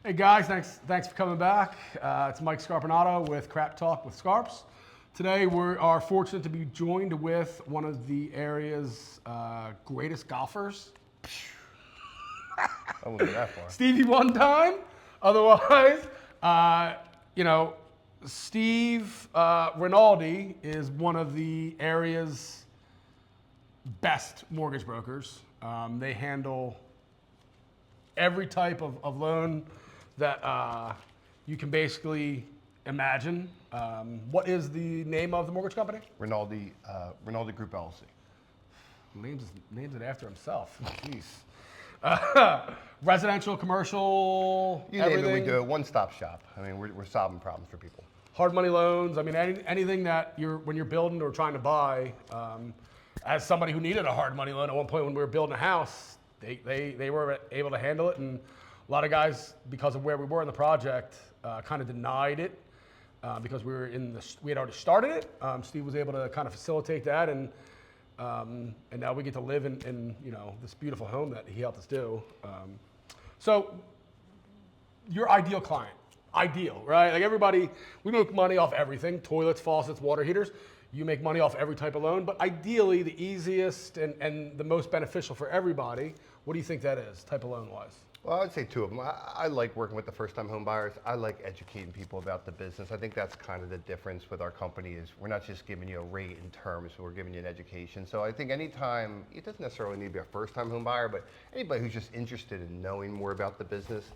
Hey guys, thanks for coming back. It's Mike Scarpingato with Crap Talk with Scarps. Today we are fortunate to be joined with one of the area's greatest golfers. I wouldn't go that far. Stevie one time. Otherwise, Steve Rinaldi is one of the area's best mortgage brokers. They handle every type of loan that you can basically imagine. What is the name of the mortgage company? Rinaldi Group LLC. Names it after himself. Jeez. Residential, commercial, You everything. name it, we do a one-stop shop. I mean, we're solving problems for people. Hard money loans. I mean, anything that when you're building or trying to buy. As somebody who needed a hard money loan at one point when we were building a house, they were able to handle it, and a lot of guys, because of where we were in the project, kind of denied it because we had already started it. Steve was able to kind of facilitate that, and now we get to live in this beautiful home that he helped us do. So your ideal client, right? Like everybody, we make money off everything: toilets, faucets, water heaters. You make money off every type of loan, but ideally the easiest and the most beneficial for everybody, what do you think that is, type of loan-wise? Well, I would say two of them. I like working with the first-time home buyers. I like educating people about the business. I think that's kind of the difference with our company is we're not just giving you a rate in terms, we're giving you an education. So I think anytime, it doesn't necessarily need to be a first-time home buyer, but anybody who's just interested in knowing more about the business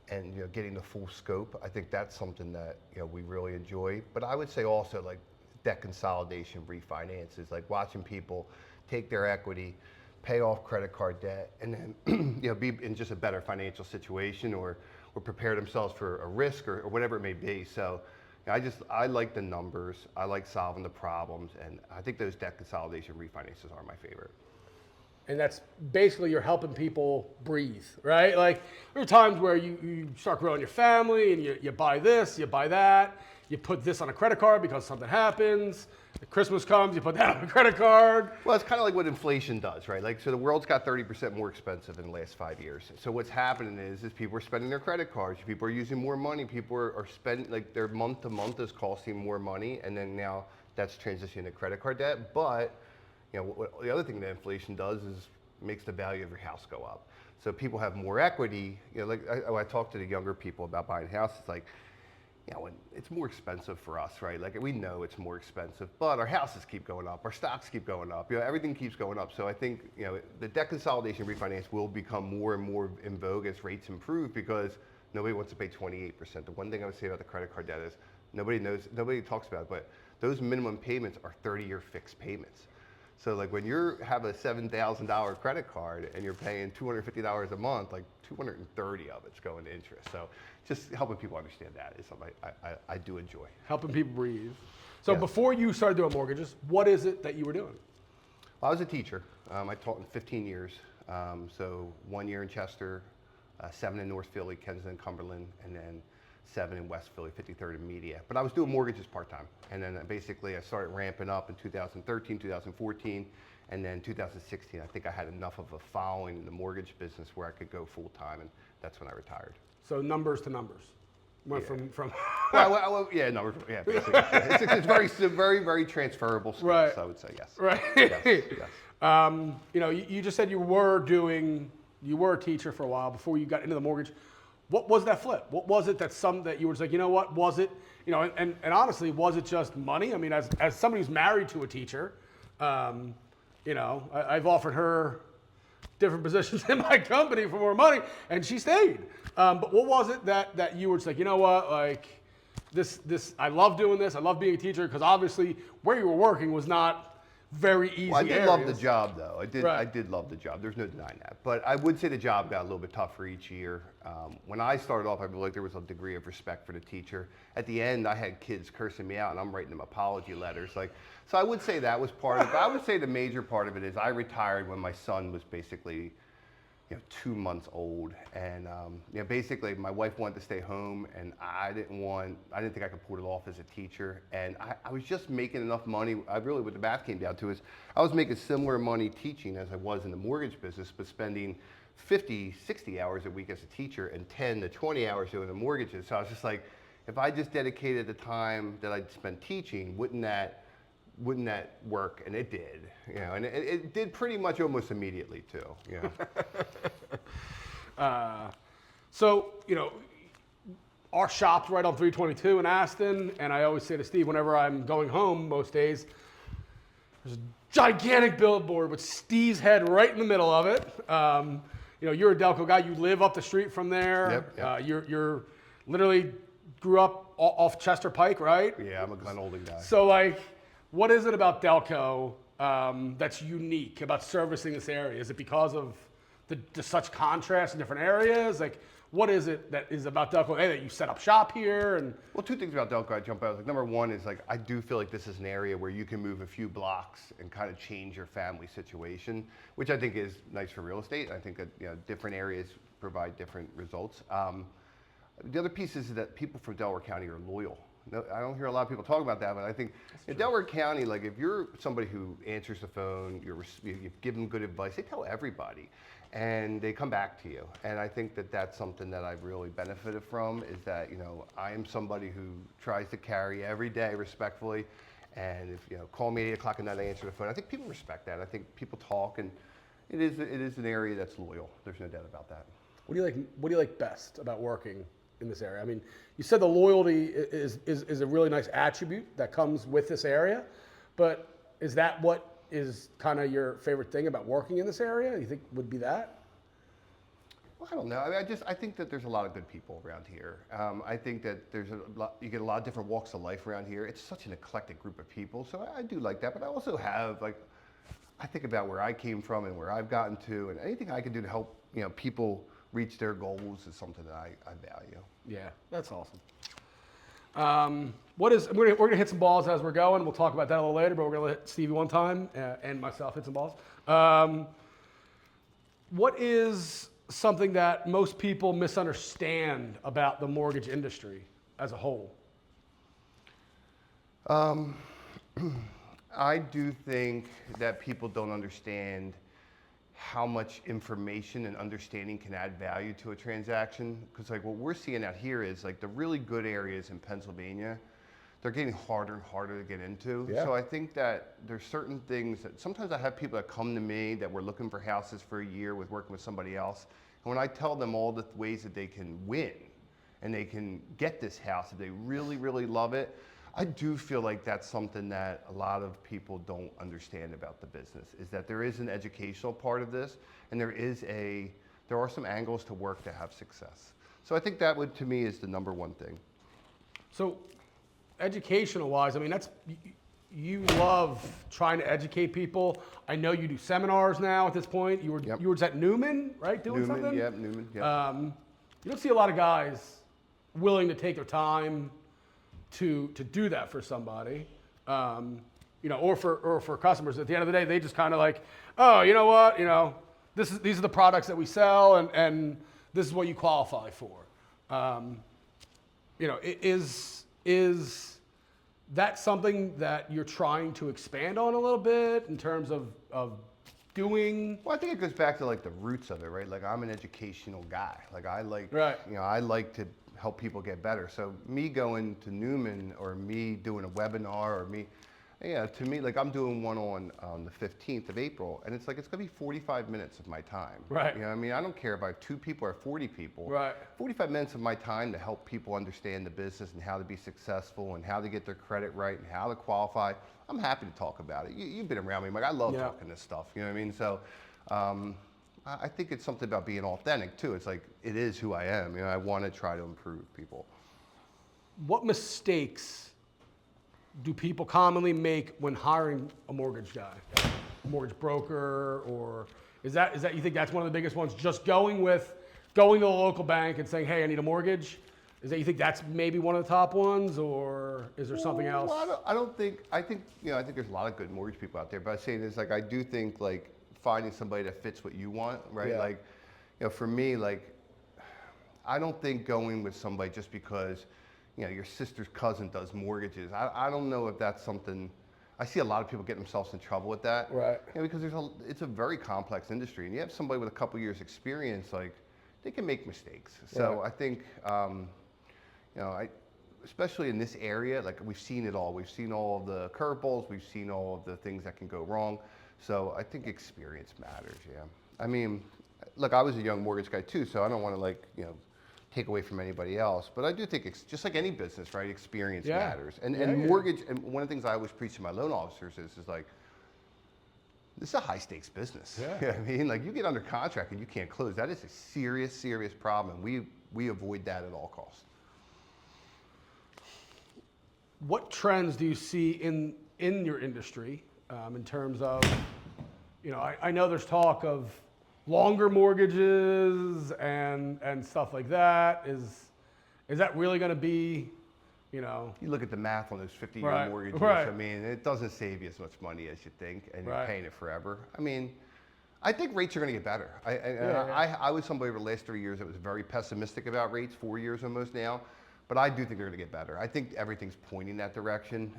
and getting the full scope, I think that's something that we really enjoy. But I would say also like debt consolidation refinances, like watching people take their equity, pay off credit card debt, and then be in just a better financial situation or prepare themselves for a risk or whatever it may be. So I like the numbers, I like solving the problems, and I think those debt consolidation refinances are my favorite. And that's basically you're helping people breathe, right? Like there are times where you start growing your family and you buy this, you buy that, you put this on a credit card because something happens. Christmas comes, you put that on a credit card. Well, it's kind of like what inflation does, right? Like, so the world's got 30% more expensive in the last 5 years. So what's happening is people are spending their credit cards, people are using more money, people are spending, like their month to month is costing more money, and then now that's transitioning to credit card debt. But the other thing that inflation does is makes the value of your house go up. So people have more equity. Like I talk to the younger people about buying a house, it's like, it's more expensive for us, right? Like we know it's more expensive, but our houses keep going up, our stocks keep going up, everything keeps going up. So I think, the debt consolidation refinance will become more and more in vogue as rates improve because nobody wants to pay 28%. The one thing I would say about the credit card debt is nobody talks about it, but those minimum payments are 30-year fixed payments. So like when you have a $7,000 credit card and you're paying $250 a month, like 230 of it's going to interest. So just helping people understand that is something I do enjoy. Helping people breathe. So Yes. Before you started doing mortgages, what is it that you were doing? Well, I was a teacher. I taught in 15 years. So 1 year in Chester, 7 in North Philly, Kensington, Cumberland, and then 7 in West Philly, 53rd and Media. But I was doing mortgages part-time. And then basically I started ramping up in 2013, 2014, and then 2016. I think I had enough of a following in the mortgage business where I could go full-time, and that's when I retired. So numbers to numbers. Went Yeah. from Yeah, numbers, yeah, basically. It's very, very transferable skills, Right. I would say, yes. right. Yes. You just said you were a teacher for a while before you got into the mortgage. What was that flip? What was it that you were just like, what was it? And honestly, was it just money? I mean, as somebody who's married to a teacher, I've offered her different positions in my company for more money, and she stayed. But what was it that you were just like, like this, I love doing this. I love being a teacher because obviously where you were working was not very easy. Well, I did areas. love the job, though. Right. I did love the job. There's no denying that. But I would say the job got a little bit tougher each year. When I started off, I feel like there was a degree of respect for the teacher. At the end, I had kids cursing me out, and I'm writing them apology letters. So I would say that was part of it. But I would say the major part of it is I retired when my son was basically 2 months old, and basically my wife wanted to stay home, and I didn't think I could pull it off as a teacher, and I was just making enough money. What the math came down to is I was making similar money teaching as I was in the mortgage business, but spending 50, 60 hours a week as a teacher and 10 to 20 hours doing the mortgages. So I was just like, if I just dedicated the time that I'd spent teaching, wouldn't that work? And it did, you know, and it did pretty much almost immediately too, you know. So, you know, our shop's right on 322 in Aston, and I always say to Steve, whenever I'm going home most days, there's a gigantic billboard with Steve's head right in the middle of it. You know, you're a Delco guy. You live up the street from there. Yep. You're literally grew up off Chester Pike, right? Yeah, I'm a Glen Olding guy. So, like, what is it about Delco that's unique about servicing this area? Is it because of the such contrast in different areas? Like, what is it that is about Delco? Hey, that you set up shop here? And well, two things about Delco I jump out. Like, number one is like I do feel like this is an area where you can move a few blocks and kind of change your family situation, which I think is nice for real estate. I think that, you know, different areas provide different results. The other piece is that people from Delaware County are loyal. No, I don't hear a lot of people talk about that, but I think in Delaware County, like if you're somebody who answers the phone, you give them good advice, they tell everybody, and they come back to you. And I think that that's something that I've really benefited from, is that, you know, I am somebody who tries to carry every day respectfully, and if, you know, call me at 8 o'clock at night, I answer the phone. I think people respect that. I think people talk, and it is an area that's loyal. There's no doubt about that. what do you like best about working in this area? I mean, you said the loyalty is a really nice attribute that comes with this area, but is that what is kind of your favorite thing about working in this area? You think would be that? Well, I don't know. I mean, I think that there's a lot of good people around here. I think that there's you get a lot of different walks of life around here. It's such an eclectic group of people, so I do like that. But I also have, like, I think about where I came from and where I've gotten to, and anything I can do to help, you know, people reach their goals is something that I value. Yeah, that's awesome. We're gonna hit some balls as we're going. We'll talk about that a little later, but we're gonna let Stevie one time and myself hit some balls. What is something that most people misunderstand about the mortgage industry as a whole? I do think that people don't understand how much information and understanding can add value to a transaction. Because like what we're seeing out here is like the really good areas in Pennsylvania, they're getting harder and harder to get into. Yeah. So I think that there's certain things that sometimes I have people that come to me that were looking for houses for a year with working with somebody else. And when I tell them all the ways that they can win and they can get this house if they really, really love it, I do feel like that's something that a lot of people don't understand about the business, is that there is an educational part of this, and there are some angles to work to have success. So I think that would, to me, is the number one thing. So, educational wise, I mean, you love trying to educate people. I know you do seminars now at this point. You were just at Newman, right, doing something? Newman, yep. You don't see a lot of guys willing to take their time to do that for somebody, you know, or for customers. At the end of the day, they just kind of like, oh, you know what, you know, these are the products that we sell, and this is what you qualify for. You know, is that something that you're trying to expand on a little bit in terms of doing? Well, I think it goes back to like the roots of it, right? Like I'm an educational guy. Like I like, right. You know, I like to help people get better. So me going to Newman or me doing a webinar or me, yeah, to me, like I'm doing one on the 15th of April, and it's like, it's gonna be 45 minutes of my time. Right. You know what I mean? I don't care if I have 2 people or 40 people. Right. 45 minutes of my time to help people understand the business and how to be successful and how to get their credit right and how to qualify. I'm happy to talk about it. You've been around me, Mike. I love talking this stuff. You know what I mean? So I think it's something about being authentic too. It's like, it is who I am. You know, I want to try to improve people. What mistakes do people commonly make when hiring a mortgage guy, a mortgage broker, or is that you think that's one of the biggest ones? Just going to the local bank and saying, hey, I need a mortgage. Is that, you think that's maybe one of the top ones, or is there something else? Well, I think there's a lot of good mortgage people out there, but I'm saying is like, I do think like finding somebody that fits what you want, right? Yeah. Like, you know, for me, like, I don't think going with somebody just because, you know, your sister's cousin does mortgages. I don't know if that's something I see a lot of people get themselves in trouble with that. Right. Because it's a very complex industry, and you have somebody with a couple years experience, like, they can make mistakes. So Right. I think, especially in this area, like, we've seen it all. We've seen all of the curveballs. We've seen all of the things that can go wrong. So I think experience matters, yeah. I mean, look, I was a young mortgage guy too, so I don't want to take away from anybody else. But I do think it's just like any business, right? Experience matters. And mortgage, and one of the things I always preach to my loan officers is like, this is a high stakes business. Yeah. You know what I mean? Like, you get under contract and you can't close. That is a serious, serious problem. We avoid that at all costs. What trends do you see in your industry in terms of, I know there's talk of longer mortgages and stuff like that. Is that really going to be, You look at the math on those 50-year Right, mortgages. right. I mean, it doesn't save you as much money as you think, and you're Right. paying it forever. I mean, I think rates are going to get better. I was somebody over the last 3 years that was very pessimistic about rates, 4 years almost now. But I do think they're going to get better. I think everything's pointing that direction,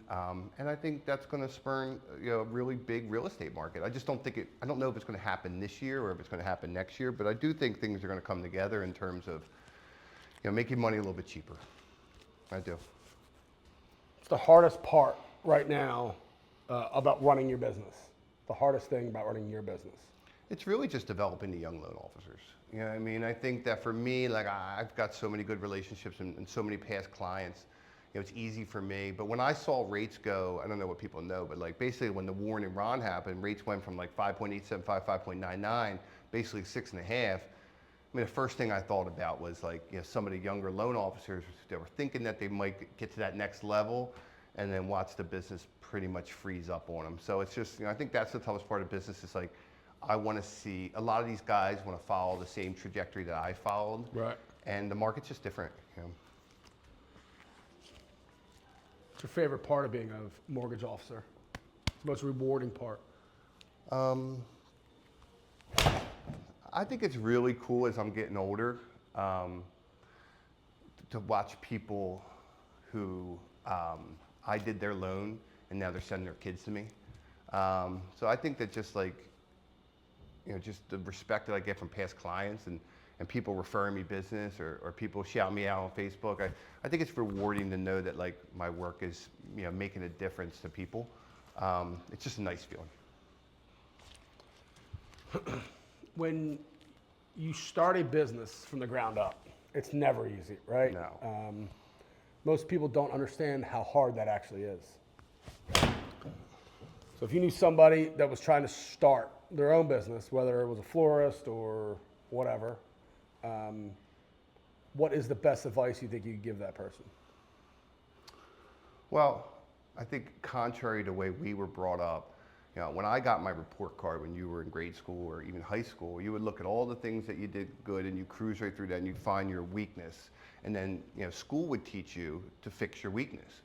and I think that's going to spur a really big real estate market. I just don't think I don't know if it's going to happen this year or if it's going to happen next year, but I do think things are going to come together in terms of making money a little bit cheaper. I do. It's the hardest part right now about running your business? The hardest thing about running your business? It's really just developing the young loan officers. You know what I mean? I think that for me, like, I've got so many good relationships and so many past clients, it's easy for me. But when I saw rates go, I don't know what people know, but like basically when the war in Iran happened, rates went from like 5.875, 5.99, basically 6.5. I mean, the first thing I thought about was like, some of the younger loan officers that were thinking that they might get to that next level and then watch the business pretty much freeze up on them. So it's just, I think that's the toughest part of business is like, I want to see a lot of these guys want to follow the same trajectory that I followed. Right. And the market's just different. What's your favorite part of being a mortgage officer? The most rewarding part? I think it's really cool as I'm getting older to watch people who I did their loan and now they're sending their kids to me. So I think that just like, just the respect that I get from past clients and people referring me business or people shout me out on Facebook. I think it's rewarding to know that like my work is, making a difference to people. It's just a nice feeling. When you start a business from the ground up, it's never easy, right? No. Most people don't understand how hard that actually is. So if you knew somebody that was trying to start their own business, whether it was a florist or whatever, what is the best advice you think you could give that person? Well, I think contrary to the way we were brought up, when I got my report card when you were in grade school or even high school, you would look at all the things that you did good and you cruise right through that and you'd find your weakness. And then, school would teach you to fix your weakness.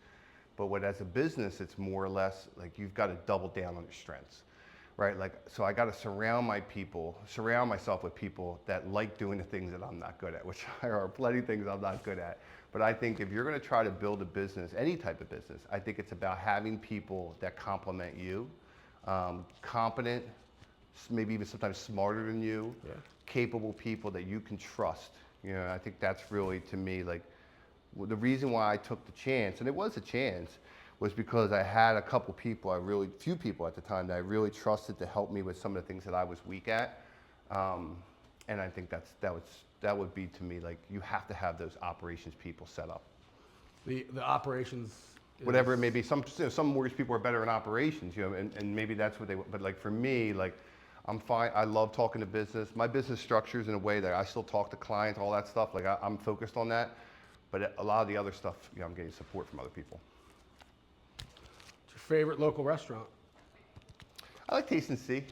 But as a business, it's more or less like you've got to double down on your strengths, right? Like, so I got to surround myself with people that like doing the things that I'm not good at, which are plenty of things I'm not good at. But I think if you're going to try to build a business, any type of business, I think it's about having people that complement you, competent, maybe even sometimes smarter than you, capable people that you can trust. I think that's really, to me, like, the reason why I took the chance, and it was a chance, was because I had a few people at the time that I really trusted to help me with some of the things that I was weak at. And I think that would be, to me, like, you have to have those operations people set up. The operations. Whatever it may be, some mortgage people are better in operations, and maybe that's what but like for me, like, I'm fine. I love talking to business. My business structures in a way that I still talk to clients, all that stuff. Like I'm focused on that. But a lot of the other stuff, I'm getting support from other people. What's your favorite local restaurant? I like Taste and See.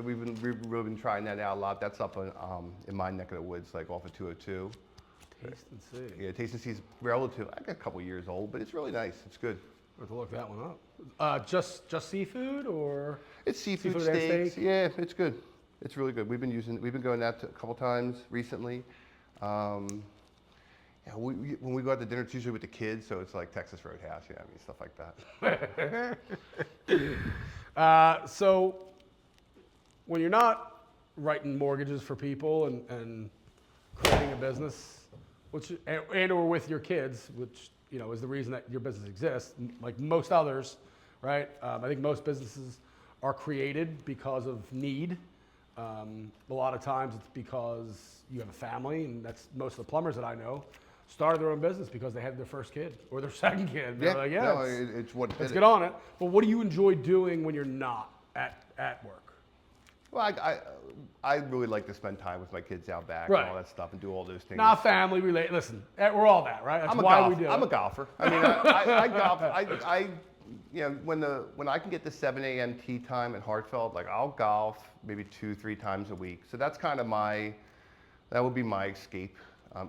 We've really been trying that out a lot. That's up in my neck of the woods, like off of 202. Taste and See. Yeah, Taste and See is relative. I got a couple years old, but it's really nice. It's good. We'll have to look that one up. Just seafood or? It's seafood and steaks. steak? Yeah, it's good. It's really good. We've been going that a couple times recently. Yeah, when we go out to dinner, it's usually with the kids, so it's like Texas Roadhouse, I mean, stuff like that. So when you're not writing mortgages for people and creating a business, which and or with your kids, which is the reason that your business exists, like most others, right? I think most businesses are created because of need. A lot of times it's because you have a family, and that's most of the plumbers that I know started their own business because they had their first kid or their second kid. They're like, it's what let's get on it. But what do you enjoy doing when you're not at work? Well, I really like to spend time with my kids out back Right. and all that stuff and do all those things. Not family related. Listen, we're all that, right? That's why we do I'm a it. golfer. I mean, I golf. When I can get the 7 a.m. tee time at Hartfeld, like I'll golf maybe 2-3 times a week. So that's kind of that would be my escape.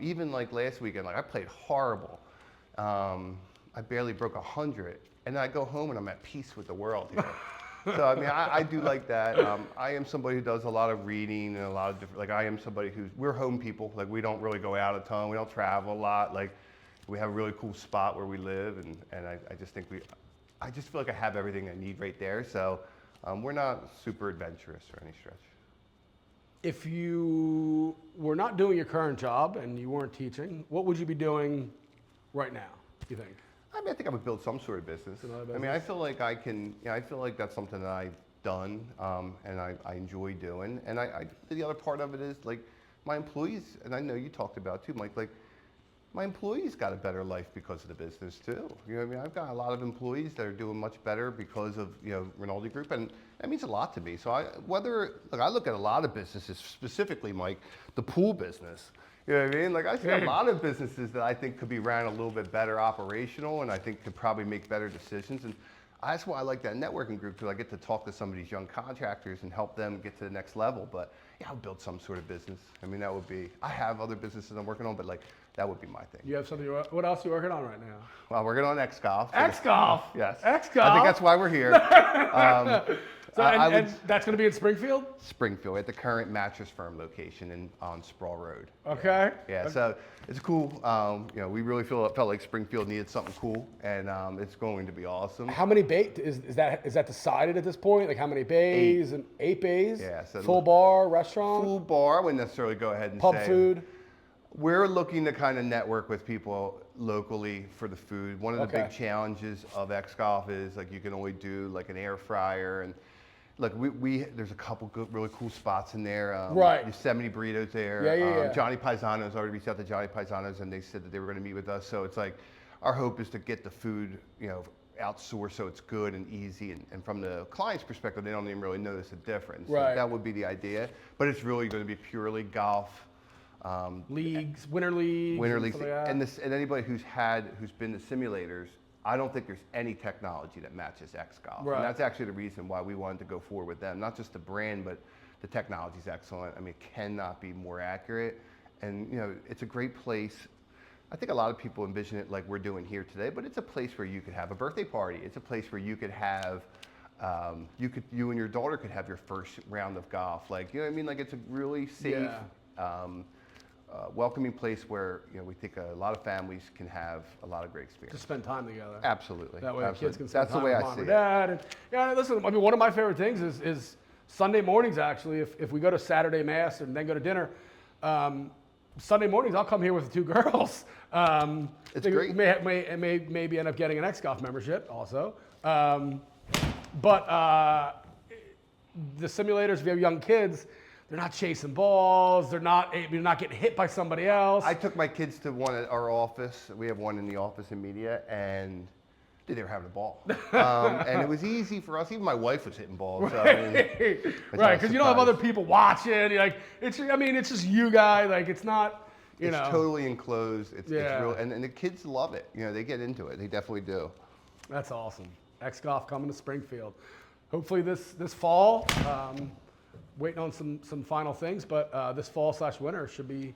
Even like last weekend, like I played horrible. I barely broke 100, and then I go home and I'm at peace with the world here. So I mean, I do like that. I am somebody who does a lot of reading and a lot of different. Like I am somebody we're home people. Like we don't really go out a ton. We don't travel a lot. Like we have a really cool spot where we live, and I just think I just feel like I have everything I need right there. So we're not super adventurous or any stretch. If you were not doing your current job and you weren't teaching, what would you be doing right now, do you think? I mean, I think I would build some sort of business. I mean, I feel like I can, I feel like that's something that I've done and I enjoy doing. And the other part of it is like my employees, and I know you talked about too, Mike, like my employees got a better life because of the business too. You know what I mean? I've got a lot of employees that are doing much better because of, Rinaldi Group, and that means a lot to me. So I look at a lot of businesses, specifically, Mike, the pool business. You know what I mean? Like I see a lot of businesses that I think could be ran a little bit better operational, and I think could probably make better decisions. And that's why I like that networking group, because I get to talk to some of these young contractors and help them get to the next level. But yeah, I'll build some sort of business. I mean, that would be, I have other businesses I'm working on, but like that would be my thing. You have something, what else are you working on right now? Well, we're working on X-Golf. X-Golf? Yes. X-Golf? I think that's why we're here. And that's going to be in Springfield? Springfield, at the current Mattress Firm location on Sproul Road. Okay. Yeah, so it's cool. We really felt like Springfield needed something cool, and it's going to be awesome. How many bays is that decided at this point? Like how many bays? 8 bays. Yeah. So full bar, restaurant. Full bar. I wouldn't necessarily go ahead and pub say. Food. We're looking to kind of network with people locally for the food. One of the Okay. big challenges of X-Golf is like you can only do like an air fryer, and look, there's a couple good, really cool spots in there. Right. Yosemite Burritos there. Yeah. Johnny Paisano's already reached out to Johnny Paisano's, and they said that they were going to meet with us. So it's like our hope is to get the food, outsourced so it's good and easy, and from the client's perspective, they don't even really notice the difference. Right. So that would be the idea, but it's really going to be purely golf. Leagues, winter leagues. Winter leagues, like that. and anybody who's been to simulators, I don't think there's any technology that matches X-Golf. Right. And that's actually the reason why we wanted to go forward with them. Not just the brand, but the technology's excellent. I mean, it cannot be more accurate. And, it's a great place. I think a lot of people envision it like we're doing here today, but it's a place where you could have a birthday party. It's a place where you could have, you and your daughter could have your first round of golf. Like, you know what I mean? Like, it's a really safe, welcoming place where we think a lot of families can have a lot of great experience. To spend time together. Absolutely. That way the kids can spend That's the time way with I mom see and it. dad. And, listen, I mean, one of my favorite things is Sunday mornings, actually. If we go to Saturday Mass and then go to dinner, Sunday mornings, I'll come here with the 2 girls. It's great. Maybe end up getting an X-Golf membership also. But the simulators, if you have young kids, they're not chasing balls. You're not getting hit by somebody else. I took my kids to one at our office. We have one in the office in media, and they were having a ball. And it was easy for us. Even my wife was hitting balls. So, right, because you don't have other people watching. You're like, it's just you guys. Like, it's not, It's totally enclosed. It's real, and the kids love it. They get into it. They definitely do. That's awesome. X-Golf coming to Springfield. Hopefully this fall. Waiting on some final things, but this fall/winter should be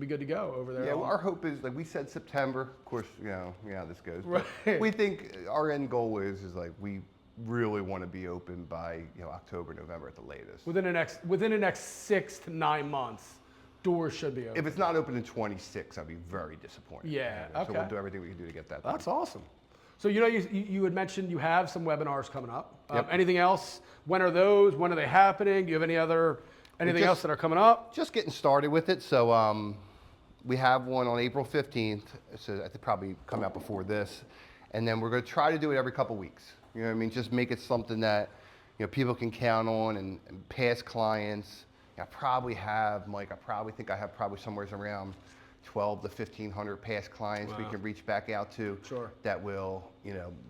good to go over there. Yeah, well, our hope is, like we said, September. Of course, how this goes. Right. We think our end goal is like we really want to be open by October, November at the latest. Within the next 6 to 9 months, doors should be open. If it's not open in 26, I'd be very disappointed. Yeah, So okay. we'll do everything we can do to get that done. That's awesome. So you had mentioned you have some webinars coming up. Yep. Anything else? When are those? When are they happening? Do you have anything else that are coming up? Just getting started with it. So we have one on April 15th. So I think probably come out before this. And then we're going to try to do it every couple weeks. You know what I mean? Just make it something that people can count on and past clients. I probably have, Mike, think I have somewhere around 12 to 1,500 past clients we can reach back out to that will,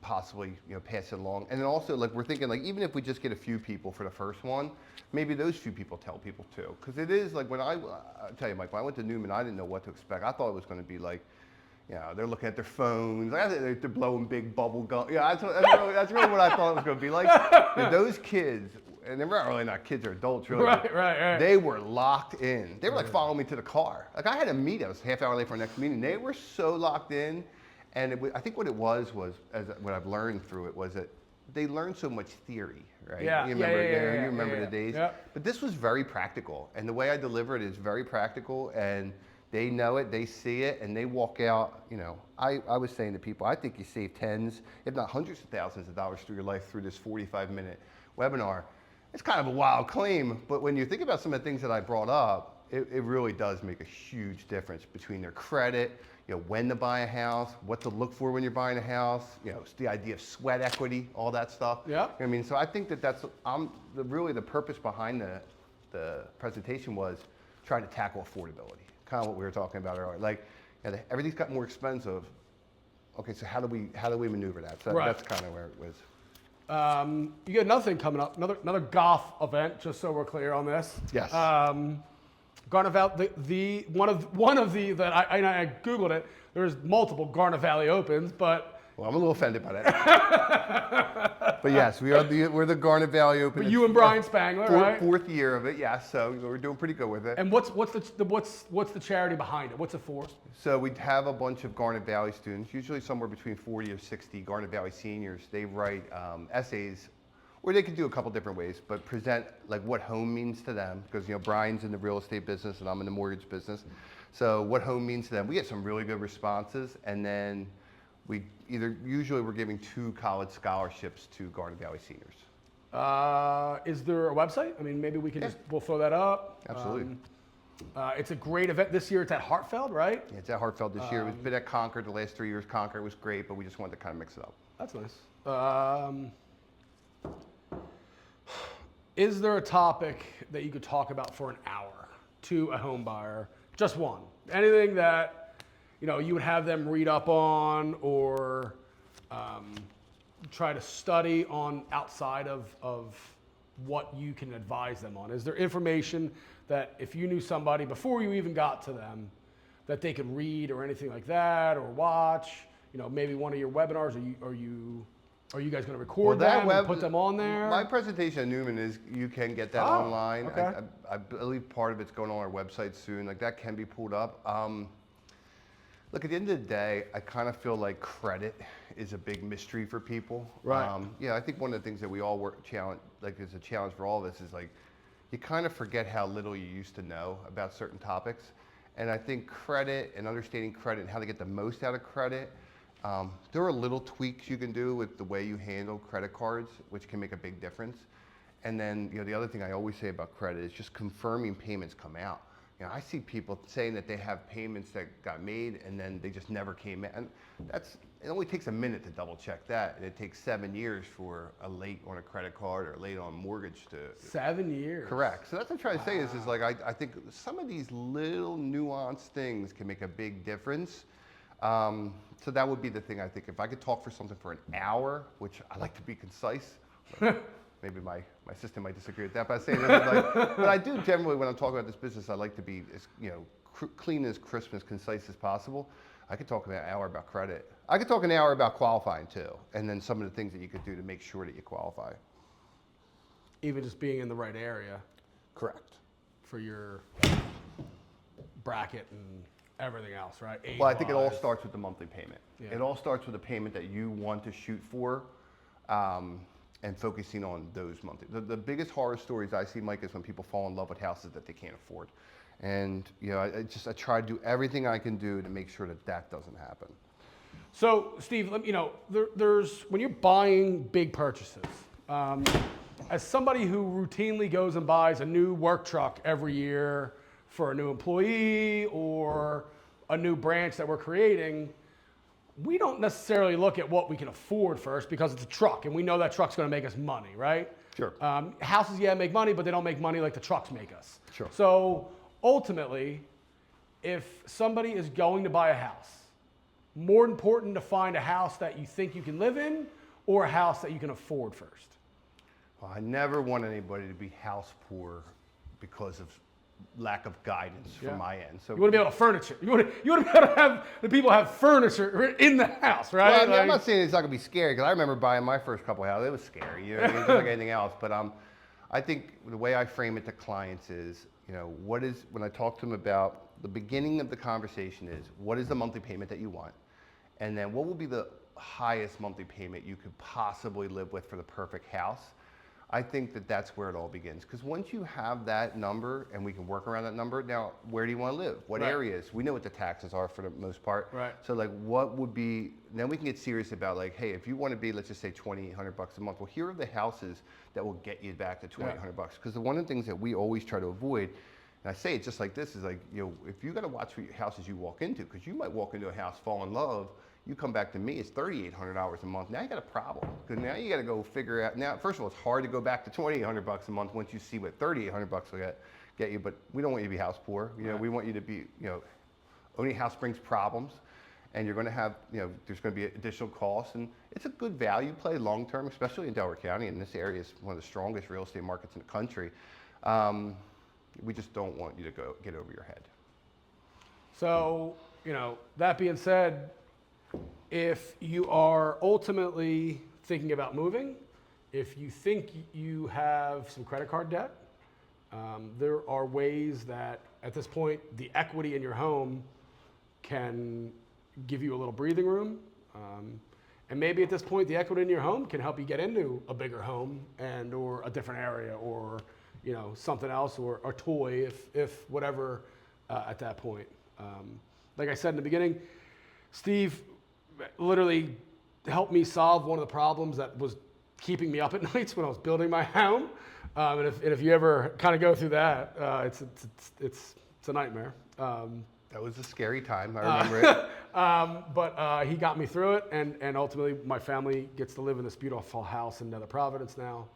possibly, pass it along. And then also, like, we're thinking, like, even if we just get a few people for the first one, maybe those few people tell people too. Because it is, like, I'll tell you, Mike, when I went to Newman, I didn't know what to expect. I thought it was going to be like, they're looking at their phones. They're blowing big bubble gum. Yeah, that's really what I thought it was going to be like. Those kids, and they're really not kids or adults, really. Right. They were locked in. They were like following me to the car. Like I had a meeting. I was half hour late for our next meeting. They were so locked in, and I think what it was what I've learned through it was that they learned so much theory, right? Yeah. You remember the days. Yeah. But this was very practical, and the way I deliver it is very practical, and they know it, they see it, and they walk out. I was saying to people, I think you save tens, if not hundreds of thousands of dollars through your life through this 45-minute webinar. It's kind of a wild claim, but when you think about some of the things that I brought up, it really does make a huge difference between their credit, when to buy a house, what to look for when you're buying a house, the idea of sweat equity, all that stuff. Yeah. I mean, so I think that's really the purpose behind the presentation was trying to tackle affordability. Kind of what we were talking about earlier. Like, everything's got more expensive. Okay, so how do we maneuver that? So that's kind of where it was. You got another thing coming up, another golf event, just so we're clear on this. Yes. Garnet Valley, the one of the that I Googled it. There's multiple Garnet Valley Opens, but well, I'm a little offended by that. But yes, we're the Garnet Valley Open. But you and Brian Spangler, right? Fourth year of it, yes. So we're doing pretty good with it. And what's the charity behind it? What's it for? So we have a bunch of Garnet Valley students, usually somewhere between 40 or 60 Garnet Valley seniors. They write essays, or they can do a couple different ways, but present like what home means to them, because Brian's in the real estate business and I'm in the mortgage business. So what home means to them. We get some really good responses, and then usually we're giving 2 college scholarships to Garnet Valley seniors. Is there a website? I mean, maybe we can we'll throw that up. Absolutely. It's a great event this year. It's at Hartfeld, right? Yeah, it's at Hartfeld this year. It's been at Concord the last 3 years. Concord was great, but we just wanted to kind of mix it up. That's nice. Is there a topic that you could talk about for an hour to a home buyer? Just one. Anything that you would have them read up on or try to study on outside of what you can advise them on? Is there information that if you knew somebody before you even got to them that they could read or anything like that or watch? Maybe one of your webinars. Are you guys going to record them and put them on there? My presentation at Newman is you can get that online. Okay. I believe part of it's going on our website soon. Like that can be pulled up. Look, at the end of the day, I kind of feel like credit is a big mystery for people. Right. I think one of the things that we all is a challenge for all of us is like, you kind of forget how little you used to know about certain topics. And I think credit and understanding credit and how to get the most out of credit, there are little tweaks you can do with the way you handle credit cards, which can make a big difference. And then, the other thing I always say about credit is just confirming payments come out. I see people saying that they have payments that got made and then they just never came in. And it only takes a minute to double check that. And it takes 7 years for a late on a credit card or late on mortgage to. 7 years. Correct. So that's what I'm trying to say is like, I think some of these little nuanced things can make a big difference. So that would be the thing I think. If I could talk for something for an hour, which I like to be concise, maybe my assistant might disagree with that, but I say this but I do generally, when I'm talking about this business, I like to be as clean, as crisp, as concise as possible. I could talk an hour about credit. I could talk an hour about qualifying too, and then some of the things that you could do to make sure that you qualify. Even just being in the right area. Correct. For your bracket and everything else, right? Well, I think it all starts with the monthly payment. Yeah. It all starts with the payment that you want to shoot for. And focusing on those monthly. The biggest horror stories I see, Mike, is when people fall in love with houses that they can't afford. And I try to do everything I can do to make sure that doesn't happen. So, Steve, there's when you're buying big purchases, as somebody who routinely goes and buys a new work truck every year for a new employee or a new branch that we're creating, we don't necessarily look at what we can afford first because it's a truck and we know that truck's going to make us money, right? Sure. Houses, make money, but they don't make money like the trucks make us. Sure. So ultimately, if somebody is going to buy a house, more important to find a house that you think you can live in or a house that you can afford first? Well, I never want anybody to be house poor because of lack of guidance from my end. So you want to be able to furniture. You want to be able to have the people have furniture in the house, right? Well, I mean, I'm not saying it's not going to be scary, because I remember buying my first couple of houses. It was scary, just like anything else. But I think the way I frame it to clients is, when I talk to them about the beginning of the conversation is, what is the monthly payment that you want? And then what will be the highest monthly payment you could possibly live with for the perfect house? I think that's where it all begins. Because once you have that number and we can work around that number, now where do you want to live? What areas? We know what the taxes are for the most part. Right. So what would be, then we can get serious about hey, if you want to be, let's just say $2,800 a month, well, here are the houses that will get you back to $2,800. Because one of the things that we always try to avoid, and I say it just like this, is if you got to watch what houses you walk into, because you might walk into a house, fall in love, you come back to me, it's $3,800 a month. Now you got a problem, because now you got to go figure out. Now, first of all, it's hard to go back to $2,800 a month once you see what $3,800 will get you. But we don't want you to be house poor. We want you to be, owning a house brings problems, and you're going to have, there's going to be additional costs, and it's a good value play long term, especially in Delaware County, and this area is one of the strongest real estate markets in the country. We just don't want you to get over your head. So, that being said, if you are ultimately thinking about moving, if you think you have some credit card debt, there are ways that at this point the equity in your home can give you a little breathing room. And maybe at this point the equity in your home can help you get into a bigger home or a different area or something else or a toy if whatever at that point. Like I said in the beginning, Steve literally helped me solve one of the problems that was keeping me up at nights when I was building my home. And if you ever kind of go through that, it's a nightmare. That was a scary time. I remember it. But he got me through it, and ultimately my family gets to live in this beautiful house in Nether Providence now,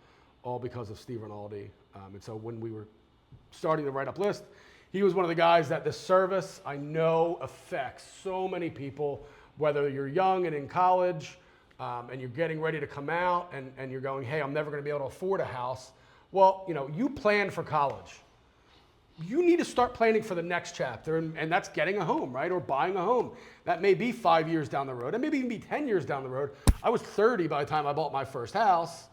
all because of Steve Rinaldi. And so when we were starting the write-up list, he was one of the guys that this service I know affects so many people, whether you're young and in college and you're getting ready to come out and you're going, hey, I'm never going to be able to afford a house. Well, you plan for college. You need to start planning for the next chapter, and that's getting a home, right? Or buying a home. That may be 5 years down the road. It may even be 10 years down the road. I was 30 by the time I bought my first house.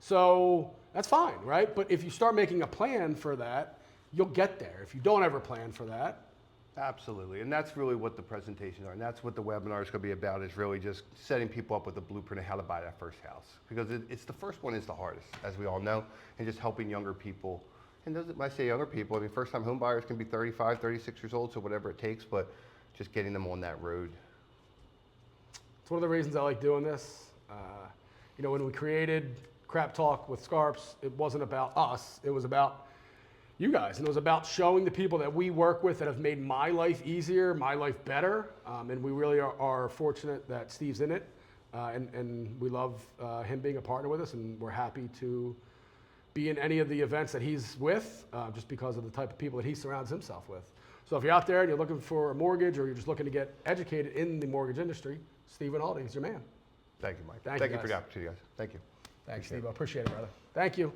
So that's fine, right? But if you start making a plan for that, you'll get there. If you don't ever plan for that. Absolutely, and that's really what the presentations are, and that's what the webinar is going to be about, is really just setting people up with a blueprint of how to buy that first house. Because it's the first one is the hardest, as we all know, and just helping younger people. And those, when I say younger people, I mean first-time home buyers can be 35, 36 years old, so whatever it takes, but just getting them on that road. It's one of the reasons I like doing this. When we created Crap Talk with Scarps, it wasn't about us, it was about you guys, and it was about showing the people that we work with that have made my life easier, my life better, and we really are fortunate that Steve's in it, and we love him being a partner with us, and we're happy to be in any of the events that he's with, just because of the type of people that he surrounds himself with. So if you're out there and you're looking for a mortgage or you're just looking to get educated in the mortgage industry, Steve Rinaldi is your man. Thank you, Mike. Thank you for the opportunity, guys. Thank you. Thanks, Steve. I appreciate it, brother. Thank you.